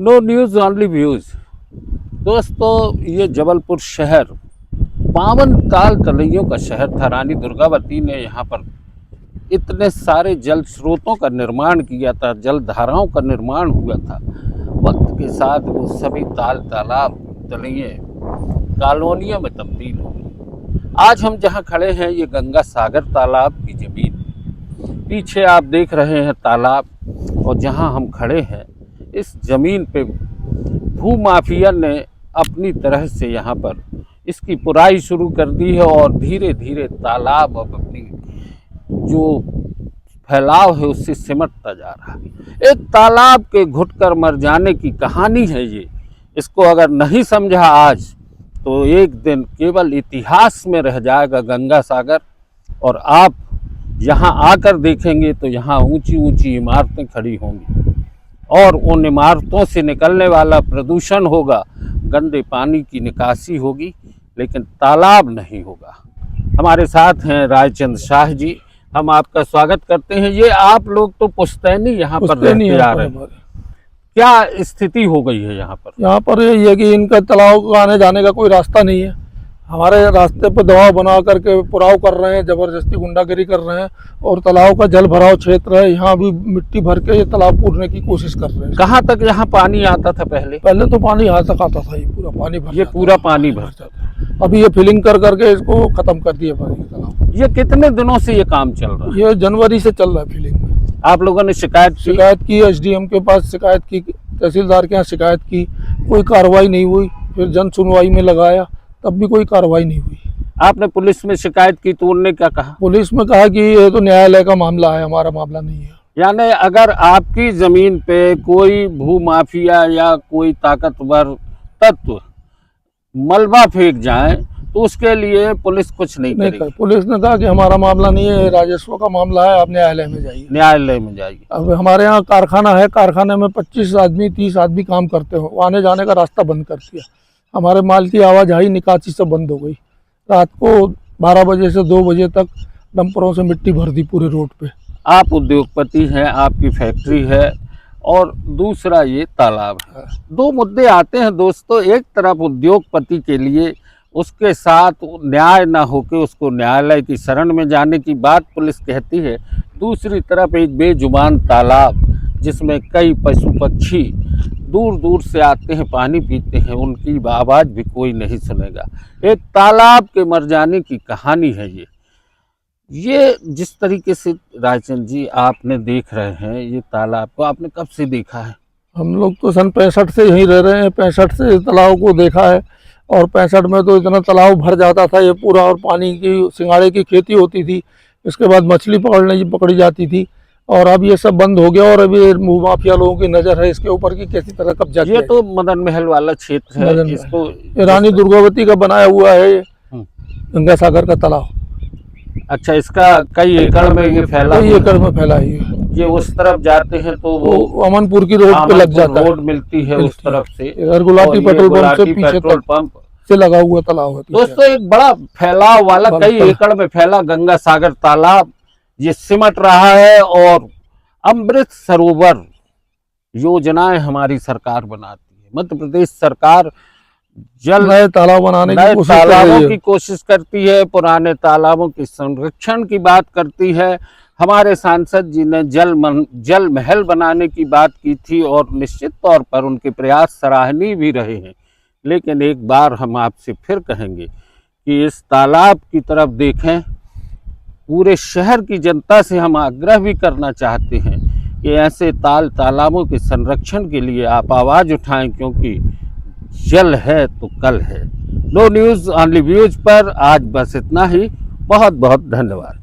No news only views. दोस्तों, ये जबलपुर शहर पावन ताल तलैयों का शहर था। रानी दुर्गावती ने यहाँ पर इतने सारे जल स्रोतों का निर्माण किया था, जल धाराओं का निर्माण हुआ था। वक्त के साथ वो सभी ताल तालाब तलैये कॉलोनियों में तब्दील हो गई। आज हम जहाँ खड़े हैं ये गंगा सागर तालाब की ज़मीन, पीछे आप देख रहे हैं तालाब, और जहाँ हम खड़े हैं इस ज़मीन पे भूमाफिया ने अपनी तरह से यहाँ पर इसकी पुराई शुरू कर दी है और धीरे धीरे तालाब अब अपनी जो फैलाव है उससे सिमटता जा रहा है। एक तालाब के घुटकर मर जाने की कहानी है ये। इसको अगर नहीं समझा आज तो एक दिन केवल इतिहास में रह जाएगा गंगा सागर। और आप यहाँ आकर देखेंगे तो यहाँ ऊंची ऊंची इमारतें खड़ी होंगी और उन इमारतों से निकलने वाला प्रदूषण होगा, गंदे पानी की निकासी होगी, लेकिन तालाब नहीं होगा। हमारे साथ हैं रायचंद शाह जी, हम आपका स्वागत करते हैं। ये आप लोग तो पुश्तैनी यहाँ पर रहते आ रहे हैं, क्या स्थिति हो गई है यहाँ पर? यहाँ पर ये है कि इनका तालाब को आने जाने का कोई रास्ता नहीं है। हमारे रास्ते पर दबाव बना करके पुराव कर रहे हैं, जबरदस्ती गुंडागिरी कर रहे हैं, और तालाब का जल भराव क्षेत्र है, यहाँ भी मिट्टी भर के ये तालाब पूरने की कोशिश कर रहे हैं। कहाँ तक यहाँ पानी आता था पहले? पहले तो पानी यहाँ तक आता था, ये पूरा पानी भर, ये पूरा पानी भर जाता। अभी ये फिलिंग कर करके इसको खत्म कर दिया पानी तालाब। ये कितने दिनों से ये काम चल रहा है? ये जनवरी से चल रहा है फिलिंग में। आप लोगों ने शिकायत की, SDM के पास शिकायत की, तहसीलदार के यहाँ शिकायत की, कोई कार्रवाई नहीं हुई। फिर जन सुनवाई में लगाया, तब भी कोई कार्रवाई नहीं हुई। आपने पुलिस में शिकायत की तो उन्होंने क्या कहा? पुलिस में कहा कि ये तो न्यायालय का मामला है, हमारा मामला नहीं है। यानी अगर आपकी जमीन पे कोई भूमाफिया या कोई ताकतवर तत्व मलबा फेंक जाए तो उसके लिए पुलिस कुछ नहीं करेगी। पुलिस ने कहा कि हमारा मामला नहीं है, राजस्व का मामला है, आप न्यायालय में जाइए। न्यायालय में जाइए। अब हमारे यहाँ कारखाना है, कारखाने में 25 आदमी 30 आदमी काम करते हो, आने जाने का रास्ता बंद कर दिया। हमारे माल की आवाजाही निकासी से बंद हो गई। रात को 12 बजे से 2 बजे तक डंपरों से मिट्टी भर दी पूरे रोड पे। आप उद्योगपति हैं, आपकी फैक्ट्री है, और दूसरा ये तालाब है। दो मुद्दे आते हैं दोस्तों। एक तरफ उद्योगपति के लिए उसके साथ न्याय ना होके उसको न्यायालय की शरण में जाने की बात पुलिस कहती है, दूसरी तरफ एक बेजुबान तालाब जिसमें कई पशु पक्षी दूर दूर से आते हैं, पानी पीते हैं, उनकी आवाज़ भी कोई नहीं सुनेगा। एक तालाब के मर जाने की कहानी है ये जिस तरीके से रायचंद जी आपने देख रहे हैं ये तालाब को, आपने कब से देखा है? हम लोग तो सन 65 से यहीं रह रहे हैं, 65 से तालाब को देखा है। और 65 में तो इतना तालाब भर जाता था ये पूरा, और पानी की सिंगाड़े की खेती होती थी, इसके बाद मछली पकड़ी जाती थी। और अब ये सब बंद हो गया, और अभी माफिया लोगों की नजर है इसके ऊपर कि कैसी तरह कब्जा। ये तो मदन महल वाला क्षेत्र है, इसको रानी दुर्गावती का बनाया हुआ है ये गंगा सागर का तालाब। अच्छा, इसका कई एकड़ में ये फैला? कई एकड़ में फैला है ये उस तरफ जाते हैं तो वो अमनपुर की रोड पे लग जाता है, रोड मिलती है उस तरफ से, गुलाटी पेट्रोल पंप से पीछे पेट्रोल पंप से लगा हुआ तालाब है। दोस्तों, एक बड़ा फैलाव वाला कई एकड़ में फैला गंगा सागर तालाब ये सिमट रहा है। और अमृत सरोवर योजनाएं हमारी सरकार बनाती है। मध्य प्रदेश सरकार जल नए तालाब बनाने की कोशिश करती है, पुराने तालाबों के संरक्षण की बात करती है। हमारे सांसद जी ने जल महल बनाने की बात की थी और निश्चित तौर पर उनके प्रयास सराहनीय भी रहे हैं। लेकिन एक बार हम आपसे फिर कहेंगे कि इस तालाब की तरफ देखें। पूरे शहर की जनता से हम आग्रह भी करना चाहते हैं कि ऐसे तालाबों के संरक्षण के लिए आप आवाज़ उठाएं, क्योंकि जल है तो कल है। नो न्यूज़ ओनली व्यूज पर आज बस इतना ही। बहुत बहुत धन्यवाद।